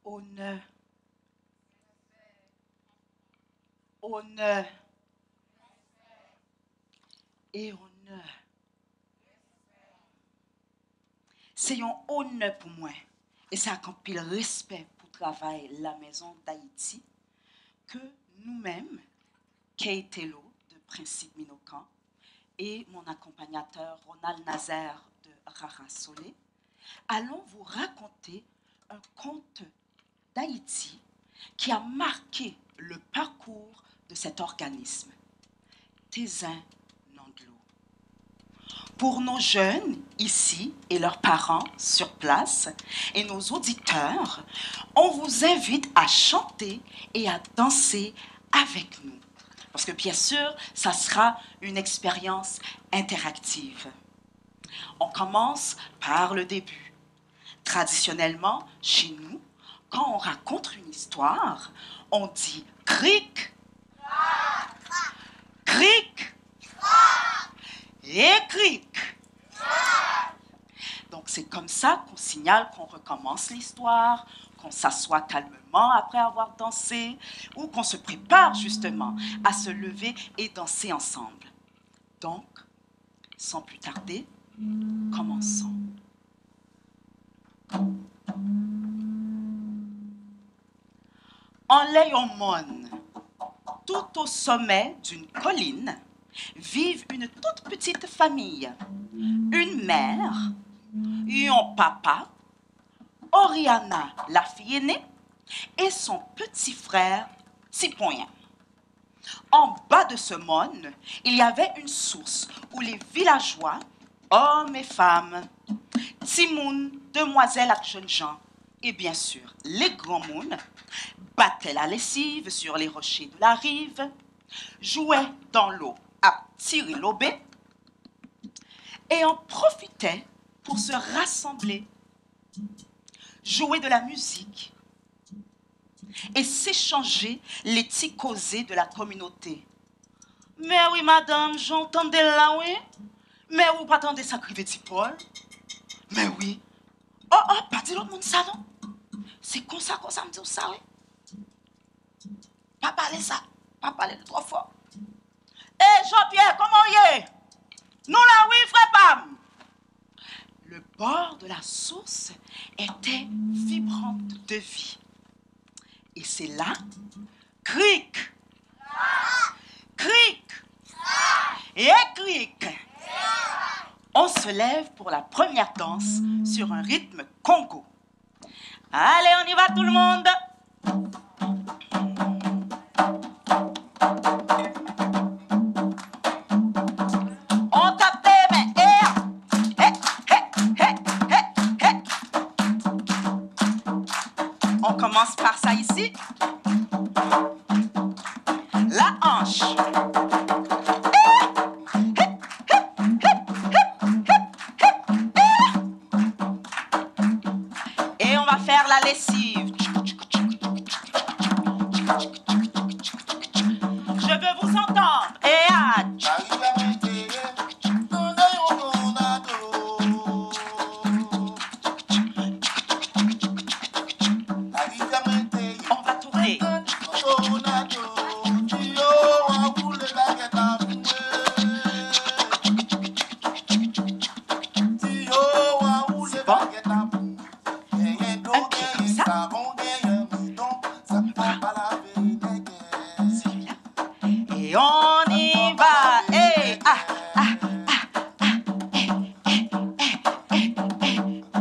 honneur, honneur et honneur. C'est un honneur pour moi et ça accomplit le respect pour travailler la maison d'Haïti que nous-mêmes, Kay Tello de Principe Minocan et mon accompagnateur Ronald Nazaire de Rara Solé, allons vous raconter un conte d'Haïti qui a marqué le parcours de cet organisme. Tézin Nandlo. Pour nos jeunes ici et leurs parents sur place et nos auditeurs, on vous invite à chanter et à danser avec nous. Parce que bien sûr, ça sera une expérience interactive. On commence par le début. Traditionnellement, chez nous, quand on raconte une histoire, on dit cric, cric et cric. Donc c'est comme ça qu'on signale qu'on recommence l'histoire, qu'on s'assoit calmement après avoir dansé ou qu'on se prépare justement à se lever et danser ensemble. Donc, sans plus tarder, commençons. En Léomone, tout au sommet d'une colline, vivent une toute petite famille. Une mère, un papa, Oriana, la fille aînée, et son petit frère, Tipoyen. En bas de ce monde, il y avait une source où les villageois, hommes et femmes, Timoun, demoiselles et jeunes gens, et bien sûr les grands mouns, battaient la lessive sur les rochers de la rive, jouaient dans l'eau à tirer l'aubé et en profitaient pour se rassembler, jouer de la musique et s'échanger les petits causés de la communauté. Mais oui, madame, j'entendais là, oui. Mais vous pas attendez ça crier petit Paul? Mais oui. Oh, pas dire l'autre monde ça, non? C'est comme ça me dit ça, oui. Pas parler ça, pas parler trop fort. Eh, Jean-Pierre, comment y est? Nous là, oui, frère Pam. Le bord de la source était vibrante de vie. Et c'est là, cric, cric, et cric. On se lève pour la première danse sur un rythme Congo. Allez, on y va tout le monde. On tape des mains. On commence par ça ici. La hanche. Et on va faire la lessive. Je veux vous entendre. Et on va tourner. C'est bon? Un pied comme ça. Celui-là. Et on y va. Et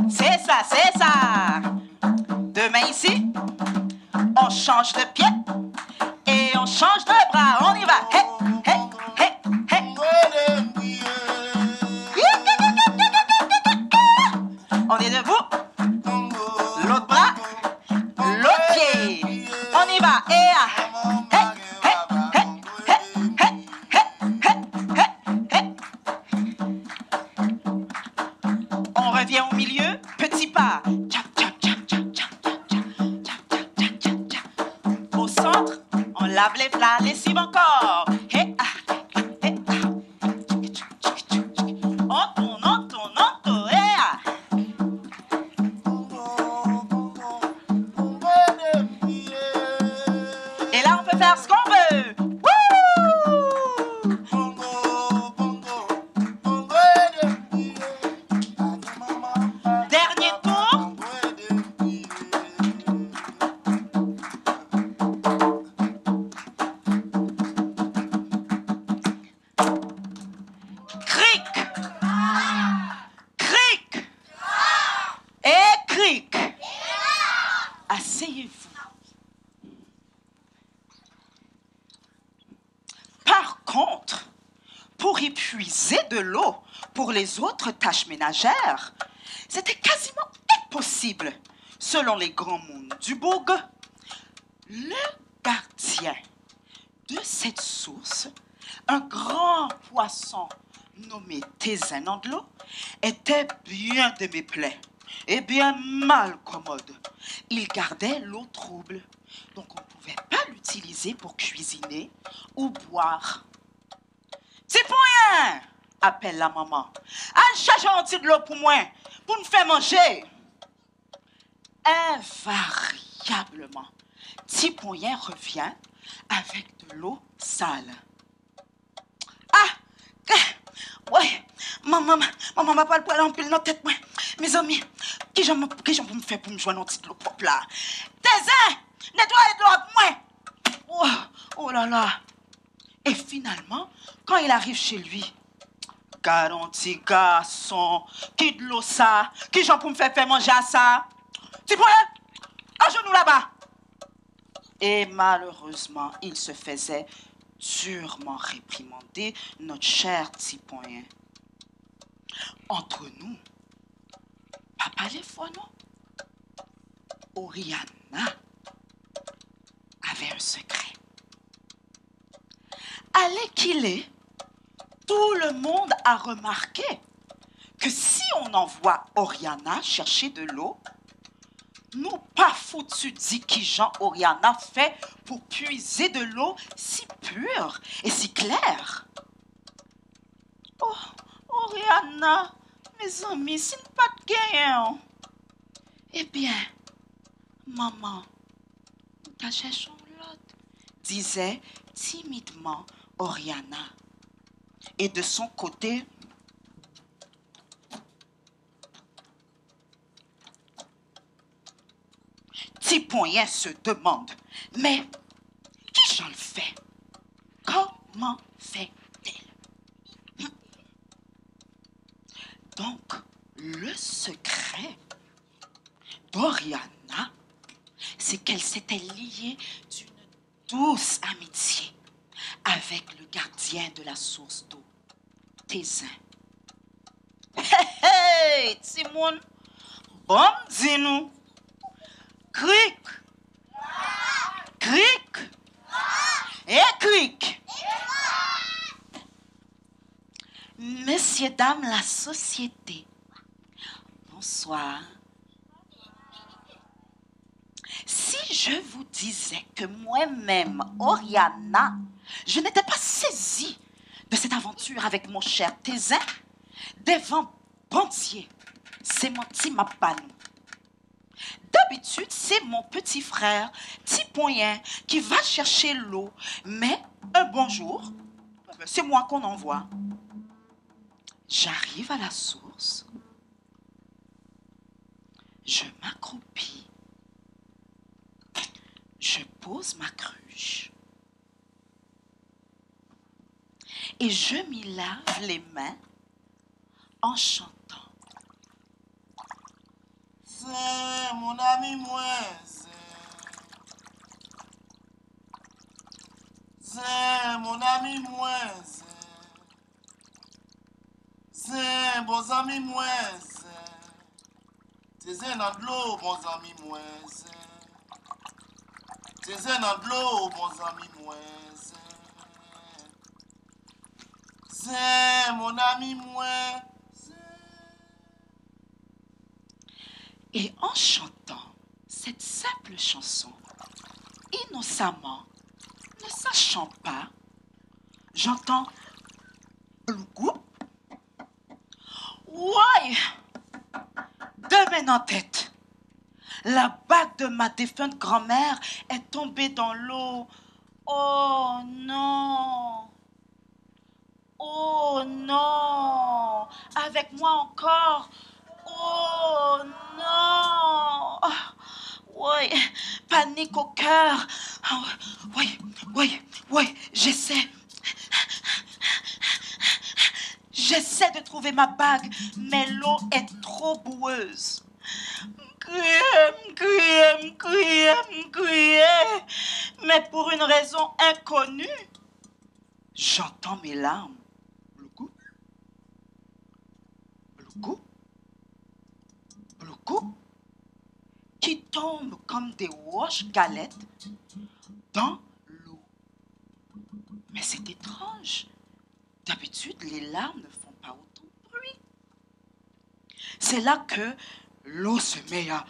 c'est ça, c'est ça. Deux mains ici. On change de pied. Et on change de bras. On y va. On est debout. L'autre bras. L'autre pied. On y va. Et on revient au milieu. Petit pas. Au centre, on lave les plats, lessive encore. On tourne, on tourne, on tourne. contre, pour y puiser de l'eau pour les autres tâches ménagères, c'était quasiment impossible, selon les grands mondes du bourg. Le gardien de cette source, un grand poisson nommé Tézin Andelot, était bien de mes plaies et bien mal commode. Il gardait l'eau trouble, donc on ne pouvait pas l'utiliser pour cuisiner ou boire. « Petit point !» appelle la maman. « Allez chercher un petit de l'eau pour moi, pour me faire manger. » Invariablement, Petit Poyen revient avec de l'eau sale. « Ah! Ouais, maman m'a pas le poil en pile dans la tête, moi. Mes amis, qui j'en peux me faire pour me joindre un petit de l'eau propre là? Tézin! Nettoyez de l'eau pour moi! Oh là là! Et finalement, quand il arrive chez lui, garanti garçon, qui de l'eau ça? Qui j'en peux me faire manger à ça? Petit Poyen, à genoux là-bas! Et malheureusement, il se faisait durement réprimander, notre cher Petit Poyen. Entre nous, papa les fois, non? Oriana avait un secret. Allez qu'il est, tout le monde a remarqué que si on envoie Oriana chercher de l'eau, nous pas foutu dit qui Jean Oriana fait pour puiser de l'eau si pure et si claire. Oh, Oriana, mes amis, c'est pas de gain. Eh bien, maman, t'as cherché l'autre, disait timidement Oriana. Et de son côté, Petit Poyen se demande, mais qui j'en le fait? Comment fait-elle? Donc, le secret d'Oriana, c'est qu'elle s'était liée d'une douce amitié avec le gardien de la source d'eau, Tézin. Hey, Timon, bon, dis-nous. Cric, cric, et cric. Messieurs, dames, la société, bonsoir. Si je vous disais que moi-même, Oriana, je n'étais pas saisie de cette aventure avec mon cher Tézin, des vents bandiers, c'est mon petit mapanou. D'habitude, c'est mon petit frère, Petit Poyen, qui va chercher l'eau. Mais un bonjour, c'est moi qu'on envoie. J'arrive à la source. Je m'accroupis. Je pose ma cruche. Et je m'y lave les mains en chantant. C'est mon ami moi, c'est mon ami moi, c'est bon ami moi, c'est dans de l'eau, bon ami moi, c'est dans de l'eau, bon ami moi, c'est mon ami moi. Et en chantant cette simple chanson, innocemment, ne sachant pas, j'entends le groupe. Ouais, deux mains en tête. La bague de ma défunte grand-mère est tombée dans l'eau. Oh non! Oh non! Avec moi encore! Oh non! Oui, panique au cœur. Oui, j'essaie. J'essaie de trouver ma bague, mais l'eau est trop boueuse. Crier. Mais pour une raison inconnue, J'entends mes larmes. Bloukou, bloukou, bloukou, qui tombent comme des roches galettes dans l'eau. Mais c'est étrange. D'habitude, les larmes ne font pas autant de bruit. C'est là que l'eau se met à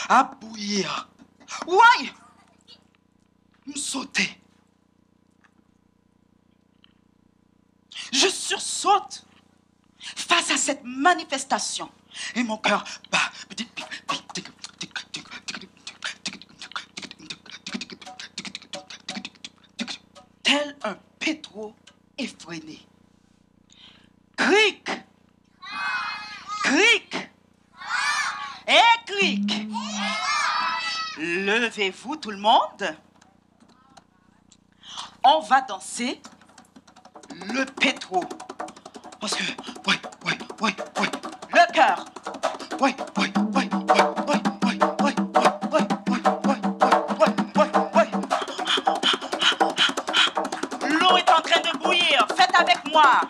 à bouillir. Ouais! Me sauter. Je sursaute face à cette manifestation et mon cœur bat. Tel un pétro effréné. Cric! Cric! Et cric! Levez-vous tout le monde. On va danser le pétro. Parce que, ouais. Le cœur. Ouais. L'eau est en train de bouillir. Faites avec moi.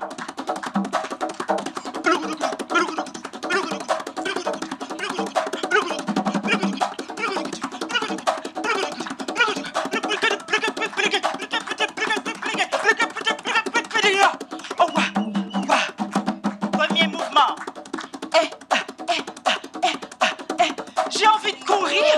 Premier mouvement. J'ai envie de courir.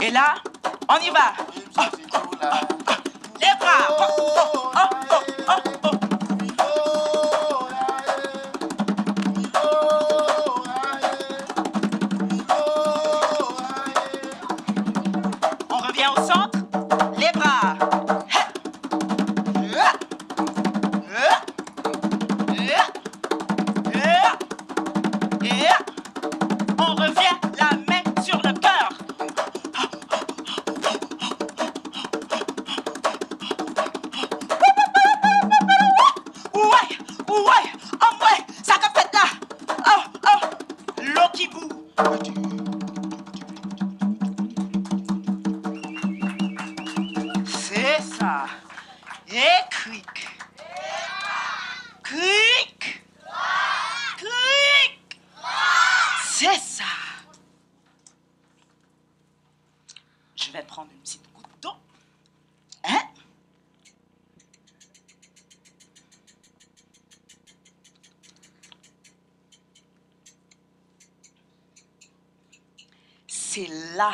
Et là, on y va. Les bras. On revient au centre. Les bras. On revient la main sur le cœur. Ouais, ça qu'a fait là. L'eau qui bout. C'est ça. Et cric. Cric. Cric. C'est ça. Je vais prendre une petite goutte d'eau. Hein? C'est là.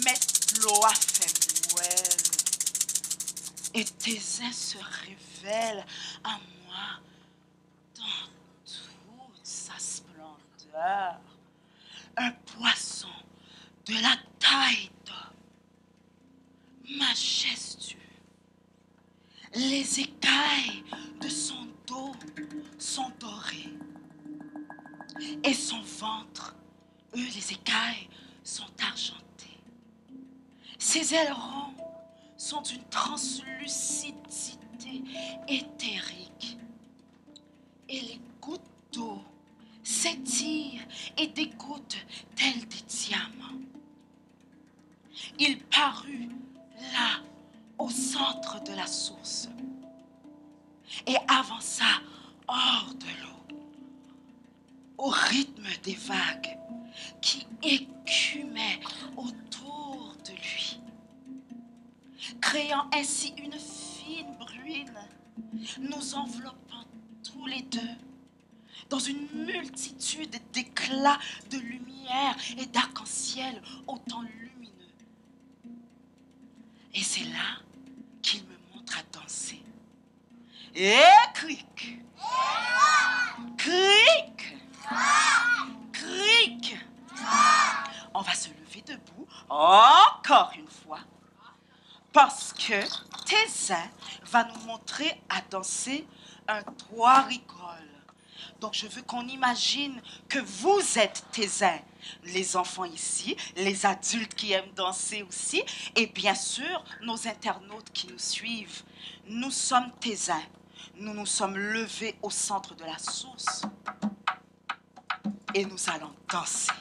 Mettre l'eau à fait moelle. Et tes ailes se révèlent à moi dans toute sa splendeur. Un poisson de la taille d'homme, majestueux. Les écailles de son dos sont dorées. Et son ventre, les écailles, sont argentées. Ses ailerons sont d'une translucidité éthérique. Et les gouttes d'eau s'étirent et dégoûtent tels des diamants. Il parut là centre de la source. Et avant ça, hors de l'eau, au rythme des vagues qui écumaient autour de lui, créant ainsi une fine bruine, nous enveloppant tous les deux dans une multitude d'éclats de lumière et d'arc-en-ciel autant lumineux. Et c'est là qu'il me montre à danser. Et cric, cric, cric. On va se lever debout encore une fois parce que Tézin va nous montrer à danser un trois rigoles. Donc je veux qu'on imagine que vous êtes Tézin, les enfants ici, les adultes qui aiment danser aussi, et bien sûr nos internautes qui nous suivent. Nous sommes Tézin. Nous nous sommes levés au centre de la source et nous allons danser.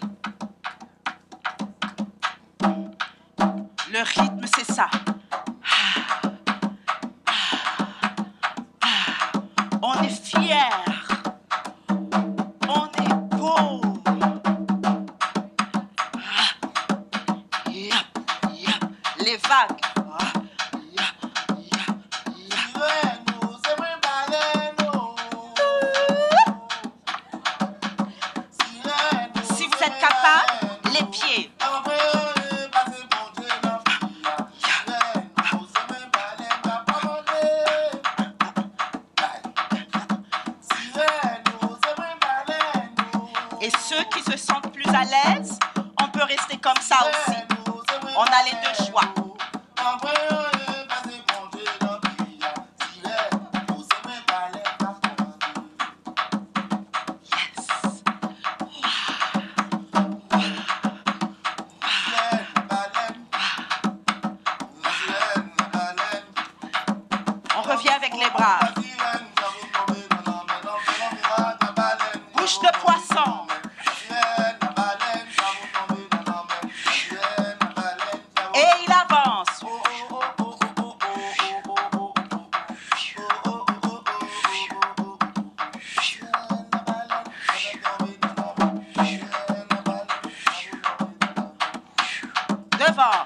Le rythme, c'est ça. On est fiers. On est beau. Les vagues. Si vous êtes capable, les pieds. Et ceux qui se sentent plus à l'aise, on peut rester comme ça aussi. On a les deux choix. On revient avec les bras. Bouche de poisson. Et il avance. Devant.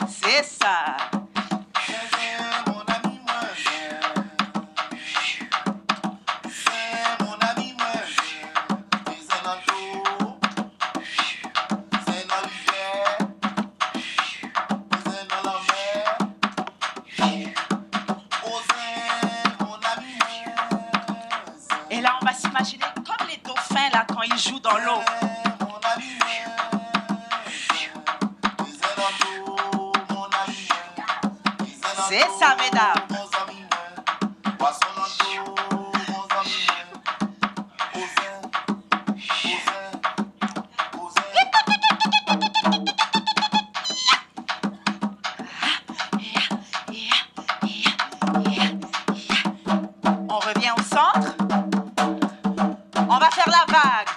C'est ça. Et là, on va s'imaginer comme les dauphins là quand ils jouent dans l'eau. C'est ça, mesdames. On revient au centre. On va faire la vague.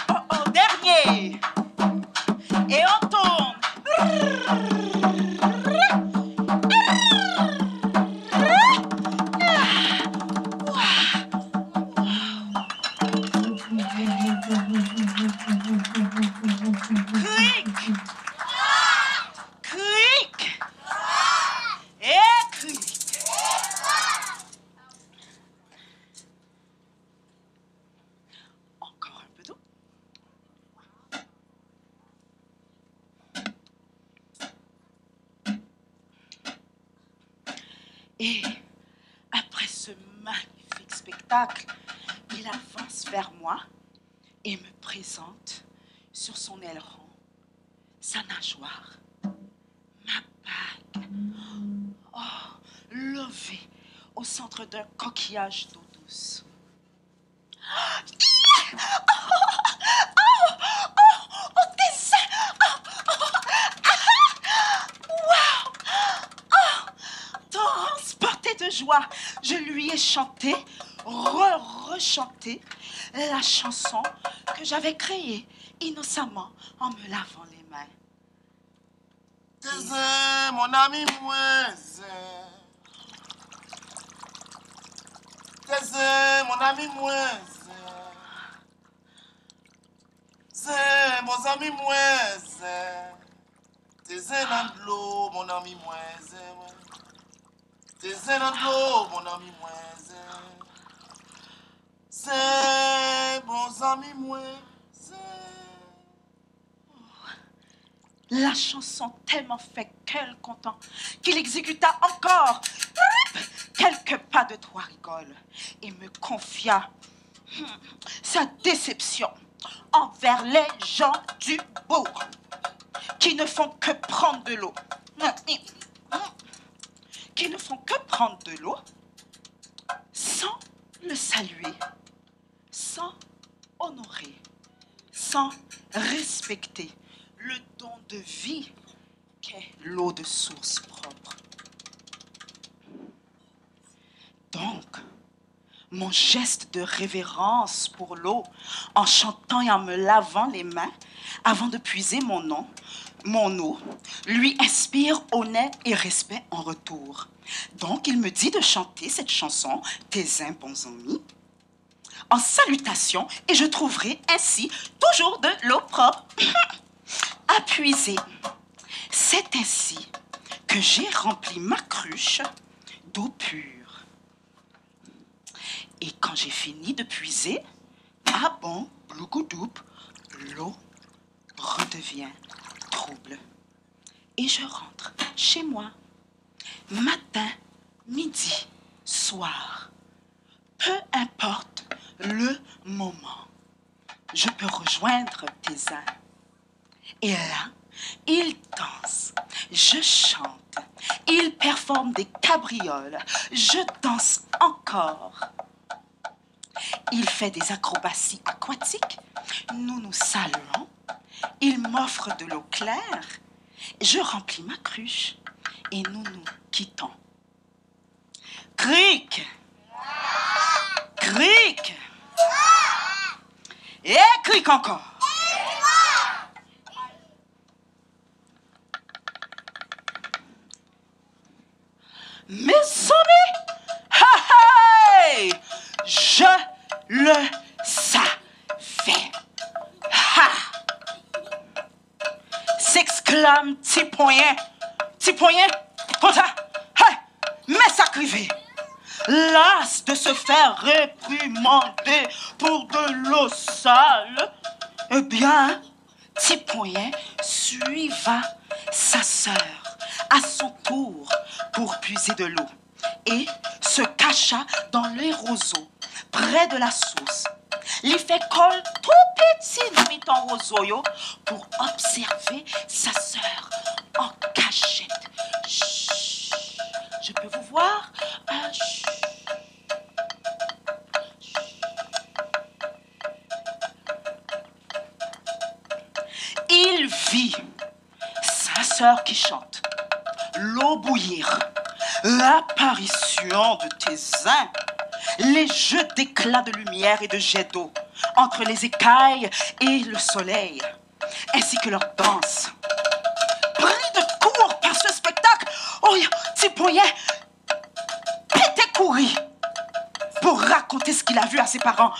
Oh, dernier. Et on tourne. Cric. Cric. Et cric. Encore un peu d'eau. Et après ce magnifique spectacle, il avance vers moi et me présente sur son aileron sa nageoire, ma bague, levée au centre d'un coquillage d'eau douce. Oh, tes seins! joie, je lui ai chanté, rechanté la chanson que j'avais créée innocemment en me lavant les mains. T'es mon ami moi. T'es mon ami moi. C'est mon ami moi. T'es dans de l'eau, mon ami moi. T'es dans de l'eau, mon ami moi. C'est mon ami moi. La chanson tellement fait qu'elle content qu'il exécuta encore quelques pas de trois rigoles et me confia sa déception envers les gens du bourg qui ne font que prendre de l'eau. Qui ne font que prendre de l'eau sans le saluer, sans honorer, sans respecter le don de vie qu'est l'eau de source propre. Donc, mon geste de révérence pour l'eau, en chantant et en me lavant les mains avant de puiser mon eau, lui inspire honneur et respect en retour. Donc, il me dit de chanter cette chanson, Tes bons amis, en salutation, et je trouverai ainsi toujours de l'eau propre à puiser. C'est ainsi que j'ai rempli ma cruche d'eau pure. Et quand j'ai fini de puiser, ah bon, blougoudoup, l'eau redevient trouble. Et je rentre chez moi, matin, midi, soir. Peu importe le moment, je peux rejoindre tes âmes. Et là, il danse, je chante, il performe des cabrioles, je danse encore. Il fait des acrobaties aquatiques, nous nous saluons, il m'offre de l'eau claire, je remplis ma cruche et nous nous quittons. Cric! Cric! Et cric encore! Mes amis, hey, je le savais. Ha! S'exclame Tipoyen, comme ça, hey, mais ça crivé. Las de se faire réprimander pour de l'eau sale, eh bien, Tipoyen suiva sa sœur à son tour pour puiser de l'eau et se cacha dans les roseaux près de la source. Il fait col tout petit mit en roseau yo, pour observer sa sœur en cachette. Chut, je peux vous voir? Chut. Il vit sa sœur qui chante, l'eau bouillir, l'apparition de Tésin, les jeux d'éclats de lumière et de jets d'eau entre les écailles et le soleil, ainsi que leur danse. Pris de court par ce spectacle, oh, Tipoyen pétait courir pour raconter ce qu'il a vu à ses parents.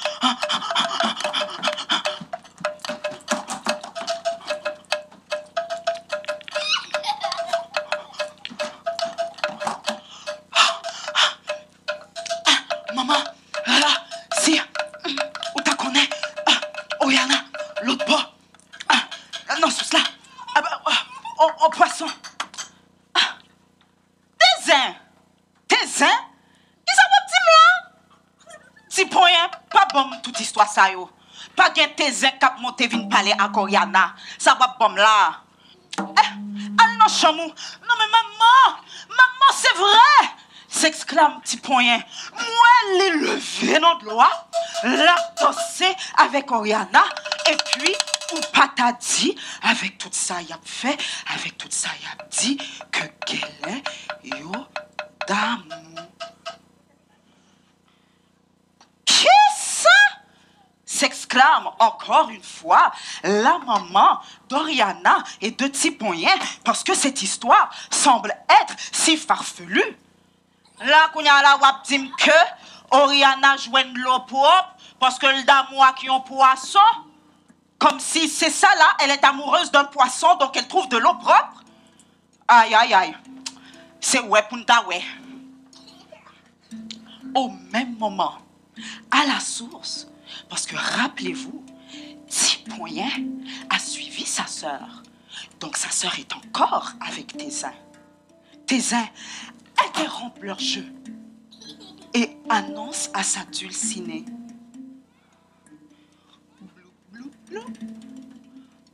Maman, là, si, où t'as connais, Oyana, l'autre bord, non, sous là, au poisson. Tésin, ils savent dire moi. Tipoyen, pas bon toute histoire ça yo. Pas gen Tésin k'ap monte vin parler à Oriana, ça va bon là. Al non chamou, non mais maman, c'est vrai. S'exclame Tipoyen. Moi, les lever dans de l'eau, la danser avec Oriana, et puis, ou pas t'a dit, avec tout ça, y a fait, avec tout ça, y a dit, que qu'elle est yo d'amour. encore une fois la maman d'Oriana et de Tipoyen parce que cette histoire semble être si farfelue. Là, qu'on y a la wap dim que Oriana joue de l'eau propre parce que le d'amour qui ont poisson, comme si c'est ça là, elle est amoureuse d'un poisson donc elle trouve de l'eau propre. Aïe, aïe, aïe. C'est ouais pour ouais. Au même moment, à la source, parce que rappelez-vous, Tipoyen a suivi sa sœur. Donc sa sœur est encore avec Tézin. Tézin interrompt leur jeu et annonce à sa dulcinée. Blou, blou, blou.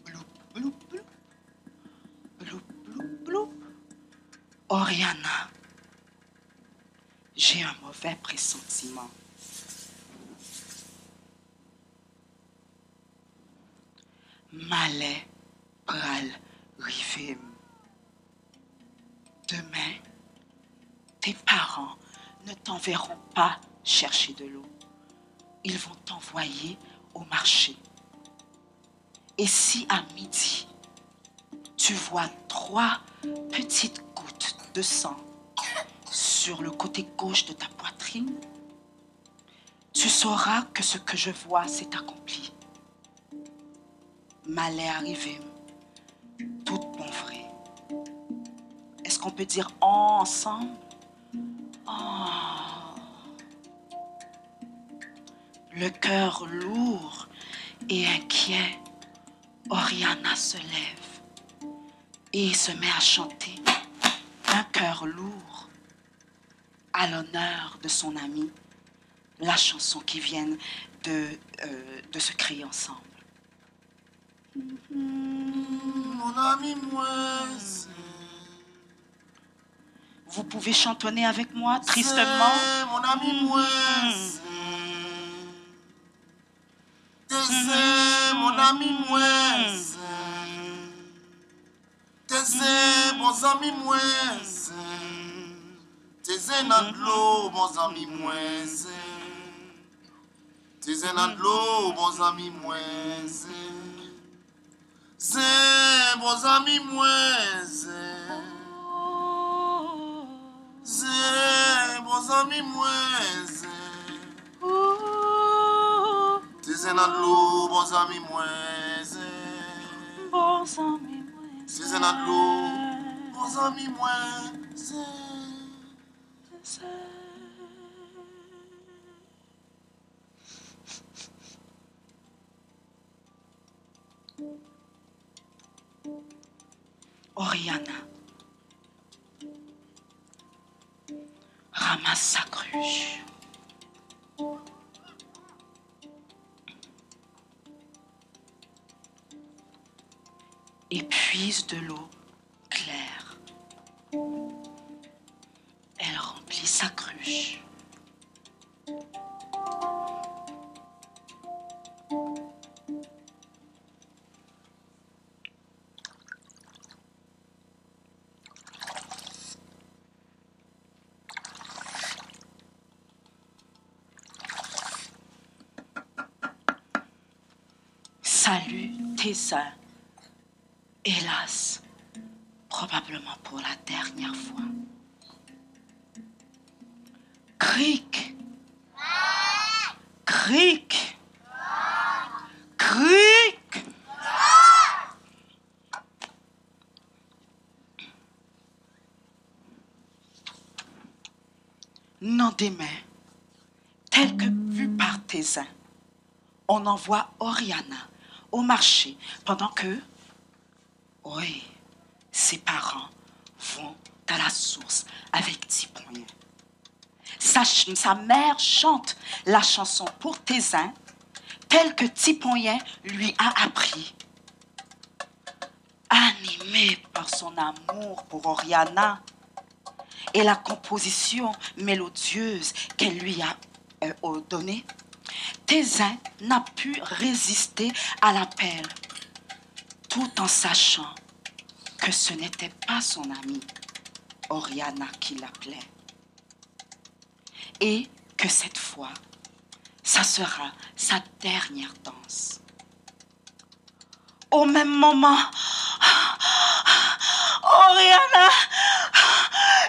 Blou, blou, blou. Blou, blou, blou. Oriana, j'ai un mauvais pressentiment. Malais pral rivem. Demain, tes parents ne t'enverront pas chercher de l'eau. Ils vont t'envoyer au marché. Et si à midi, tu vois 3 petites gouttes de sang sur le côté gauche de ta poitrine, tu sauras que ce que je vois s'est accompli. Malais arrivé, tout bon vrai. Est-ce qu'on peut dire ensemble? Oh. Le cœur lourd et inquiet, Oriana se lève et se met à chanter un cœur lourd à l'honneur de son ami, la chanson qui vient de se créer ensemble. Mon ami, moi. Vous pouvez chantonner avec moi tristement. Mon ami, moi. T'es mon ami, moi. T'es mon ami, moi. T'es dans l'eau, mon ami, moi. T'es dans l'eau, mon ami, moi. C'est mon ami, moi. C'est mon ami, moi. T'es dans l'eau, mon ami, moi. C'est dans l'eau, mon ami, moi. Oriana ramasse sa cruche. Et puise de l'eau claire. Elle remplit sa cruche. Salut Tézin. Hélas, probablement pour la dernière fois. Cric. Cric. Cric. Non demain, tel que vu par Tézin, on envoie Oriana au marché pendant que, oui, ses parents vont à la source avec Tipoyen. Sa mère chante la chanson pour Tézin telle que Tipoyen lui a appris. Animé par son amour pour Oriana et la composition mélodieuse qu'elle lui a donnée, Tézin n'a pu résister à l'appel, tout en sachant que ce n'était pas son amie, Oriana, qui l'appelait. Et que cette fois, ça sera sa dernière danse. Au même moment, Oriana,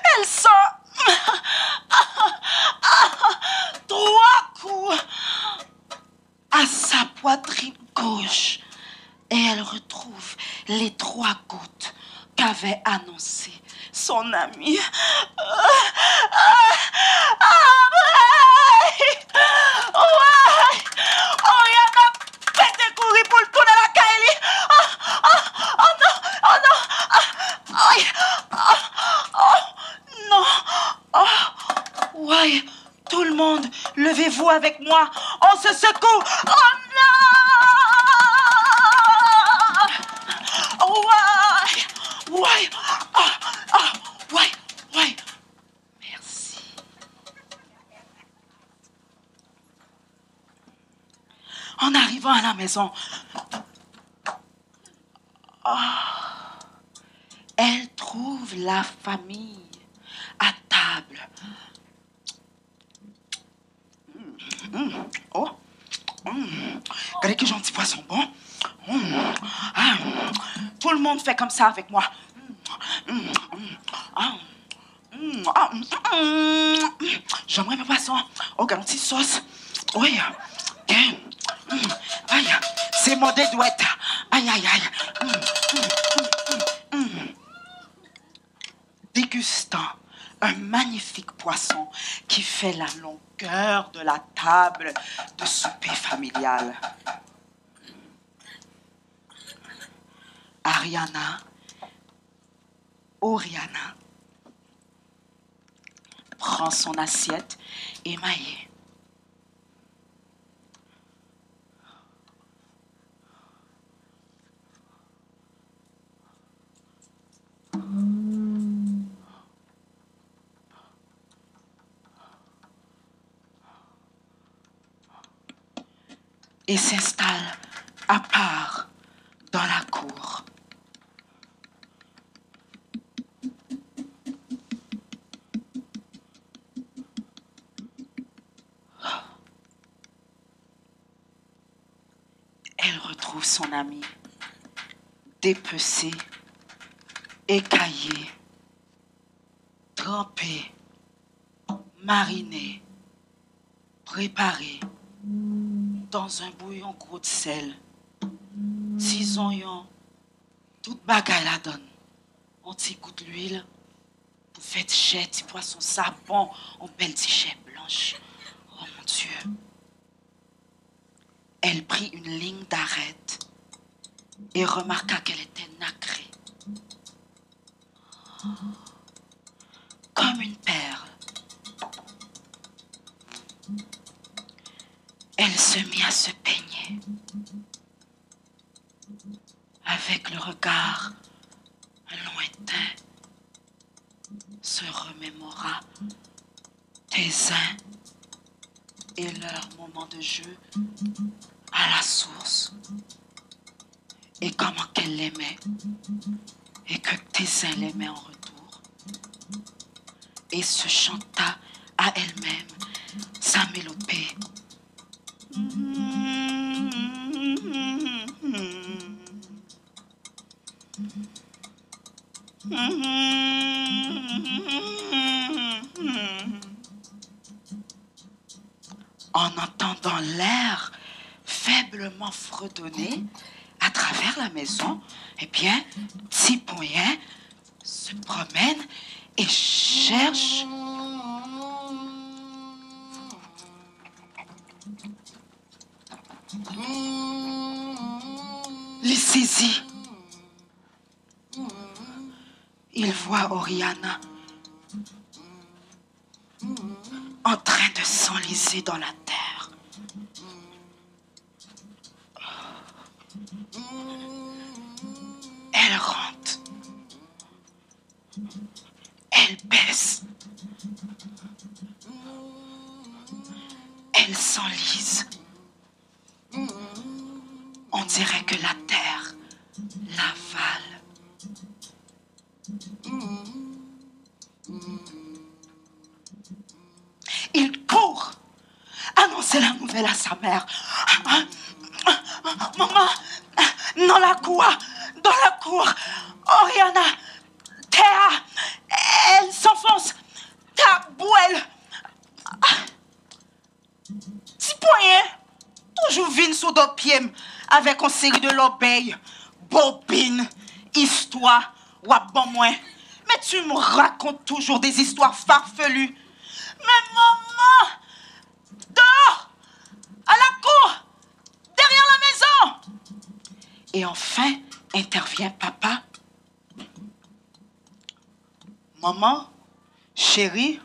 elle sent 3 coups à sa poitrine gauche et elle retrouve les 3 gouttes qu'avait annoncé son ami. Ouais! Oriana pété courir pour le tourner la Kaeli. Oh non! Oh non! Aïe! Non! Ouais! Tout le monde, levez-vous avec moi. On se secoue. Oh non! Ouais! Ouais! Ouais! Ouais! Merci. En arrivant à la maison, elle trouve la famille à table. Oh! Regardez que gentil poisson bon. Tout le monde fait comme ça avec moi. J'aimerais mes poissons. Oh, garantie sauce. Oui. Aïe, c'est mon dédouette. Aïe, aïe, aïe. Dégustant un magnifique poisson qui fait la longueur de la table de souper familial. Oriana prend son assiette émaillée. Et s'installe à part dans la cour. Elle retrouve son ami, dépecé, écaillé, trempé, mariné, préparé dans un bouillon gros de sel, 6 oignons, toute bagaille la donne. Un petit coup d'huile pour faire de chair, petit poisson sapon, en belle petite chair blanche. Oh mon Dieu. Elle prit une ligne d'arête et remarqua qu'elle était nacrée. Comme une perle. Elle se mit à se peigner. Avec le regard lointain, se remémora tes seins et leur moment de jeu à la source. Et comment qu'elle l'aimait et que tes seins l'aimaient en retour. Et se chanta à elle-même sa mélopée. En entendant l'air faiblement fredonner à travers la maison, eh bien, Tipoyen se promène et cherche les saisit. Il voit Oriana en train de s'enliser dans la terre. Elle rentre. Elle baisse. Elle s'enlise. On dirait que la terre l'avale. Il court annoncer la nouvelle à sa mère. Maman, Dans la cour. Oriana, Théa, elle s'enfonce. Ta bouelle. Petit poignet. Toujours vine sous deux pieds avec une série de l'obéi, bobine, histoire, ou bon moins. Mais tu me racontes toujours des histoires farfelues. Mais maman, dehors, à la cour, derrière la maison. Et enfin, intervient papa. Maman, chérie,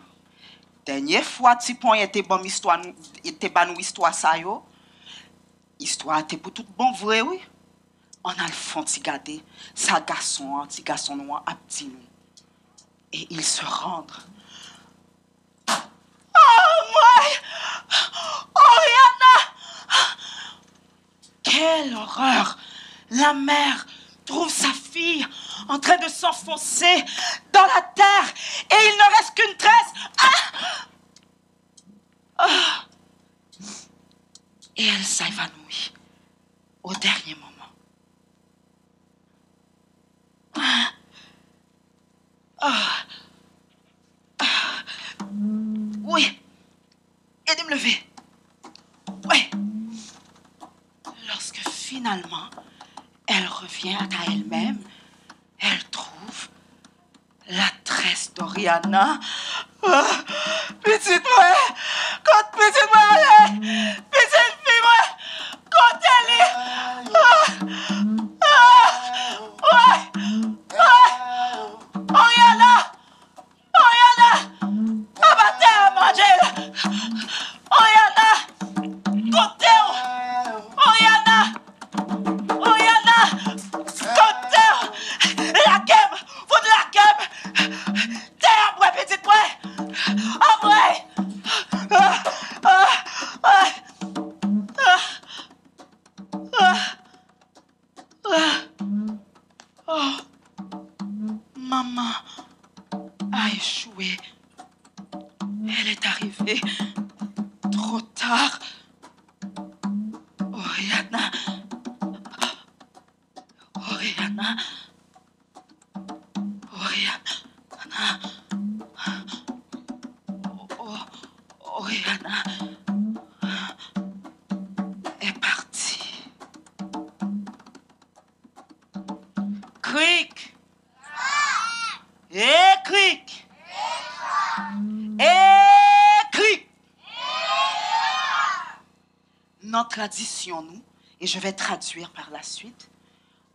dernière fois, petit point était bon histoire, était ban histoire ça yo. Histoire était pour tout bon vrai oui. On a le fond de garder sa garçon, petit garçon noir à petit nous. Et ils se rendent. Oh my! Oriana! Quelle horreur! La mère trouve sa fille en train de s'enfoncer dans la terre et il ne reste qu'une tresse. Et elle s'évanouit au dernier moment. Oui, aidez me lever. Oui. Lorsque finalement, elle revient à elle-même, elle trouve la tresse d'Oriana. Petite moi, quand petite moi, petite fille moi, quand elle est. Oriana, abattez à manger. Oriana, côté. Oriana, côté. La gueule, vous de la gueule. Terre, moi, petite moi. En vrai. Maman a échoué. Elle est arrivée trop tard. Oriana. Oriana est partie. Cric. Et cric. Et cric. Notre tradition, nous, et je vais traduire par la suite,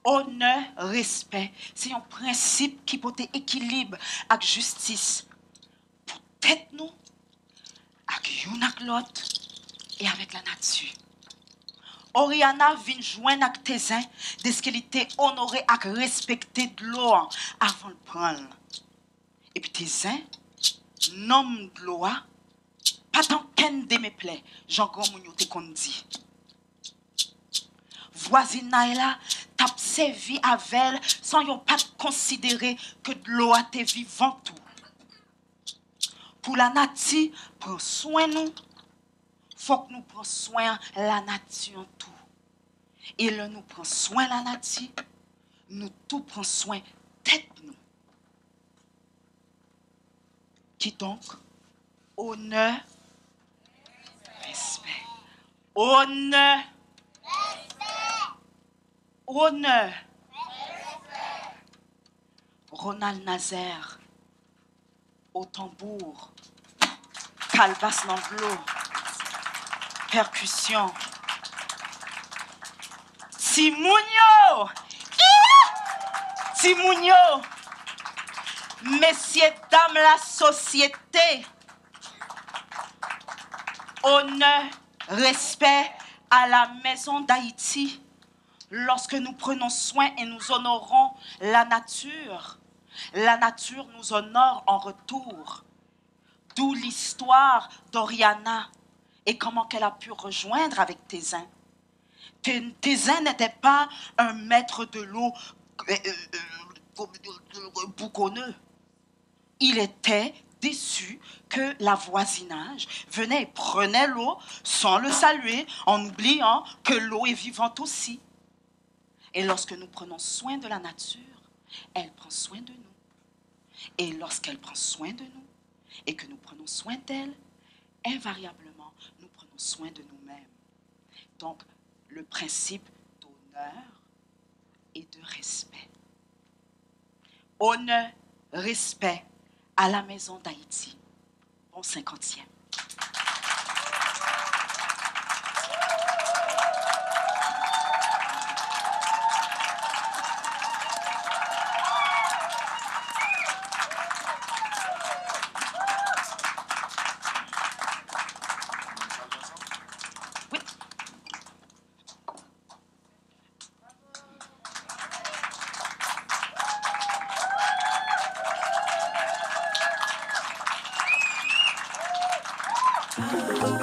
honneur, respect, c'est un principe qui peut équilibre avec justice. Pour tête nous, avec une avec l'autre et avec la nature. Oriana vient joindre avec Tézin de ce qu'elle était honorée et respectée de l'eau avant de prendre. Et puis Tézin, nom de l'eau, pas tant qu'un de mes plaies, Jean-Grand Mounio te qu'on dit. Voisina là, t'a servi avec elle sans yon pas considérer que de l'eau a été vivant tout. Pour la nature, prends soin nous. Faut que nous prenions soin de la nature en tout. Et là, nous prenons soin de la nature, nous tout prenons soin tête nous. Qui donc? Honneur, respect. Honneur, honneur. Ronald Nazaire, au tambour, Calvas Nanglo, percussion. Timounio! Timounio! Messieurs, dames, la société. Honneur, respect à la maison d'Haïti. Lorsque nous prenons soin et nous honorons la nature nous honore en retour. D'où l'histoire d'Oriana et comment qu'elle a pu rejoindre avec Tézin. Tézin n'était pas un maître de l'eau bougonneux. Il était déçu que la voisinage venait et prenait l'eau sans le saluer, en oubliant que l'eau est vivante aussi. Et lorsque nous prenons soin de la nature, elle prend soin de nous. Et lorsqu'elle prend soin de nous et que nous prenons soin d'elle, invariablement, nous prenons soin de nous-mêmes. Donc, le principe d'honneur et de respect. Honneur, respect à la Maison d'Haïti. Bon 50e. Oui.